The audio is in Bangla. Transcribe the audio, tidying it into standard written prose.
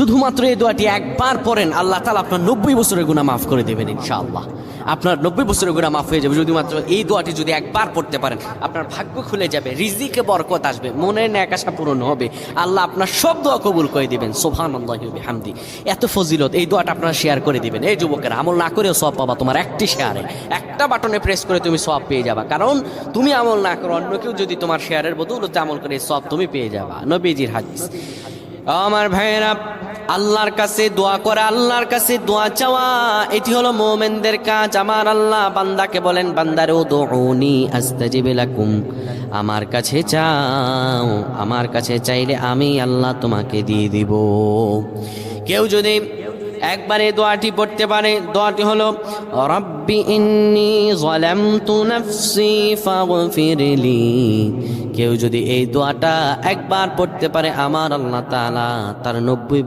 শুধুমাত্র এই দোয়াটি একবার পড়েন, আল্লাহ তাআলা আপনার 90 বছরের গুনাহ মাফ করে দেবেন ইনশাআল্লাহ। আপনার 90 বছরের গুনাহ মাফ হয়ে যাবে শুধুমাত্র এই দোয়াটি যদি একবার পড়তে পারেন। আপনার ভাগ্য খুলে যাবে, রিজিকে বরকত আসবে, মনের ন্যাক আশা পূরণ হবে, আল্লাহ আপনার সব দোয়া কবুল করে দিবেন। সুবহানাল্লাহি ওয়া বিহামদি। এত ফজিলত, এই দোয়াটা আপনারা শেয়ার করে দিবেন। এই যুবকেরা, আমল না করেও সওয়াব পাবা তোমার একটি শেয়ারে, একটা বাটনে প্রেস করে তুমি সওয়াব পেয়ে যাবা। কারণ তুমি আমল না করো, অন্য কেউ যদি তোমার শেয়ারের বদৌলতে আমল করে সওয়াব তুমি পেয়ে যাবা। নবীজির হাদিস। আমার ভাইয়েরা, আল্লাহর কাছে দোয়া করা, আল্লাহর কাছে দোয়া চাওয়া, এটি হলো মুমিনদের কাজ। আমার আল্লাহ বান্দাকে বলেন, বান্দারে উদউনি আস্তাজিব লাকুম, আমার কাছে চাও, আমার কাছে চাইলে আমি আল্লাহ তোমাকে দিয়ে দিব। কেউ যদি একবার এই দোয়াটি পড়তে পারে, দোয়াটি হলো রব্বি ইন্নী যালামতু নাফসি ফাগফিরলি। কেউ যদি এই দোয়াটা একবার পড়তে পারে, আমার আল্লাহ তাআলা তার 90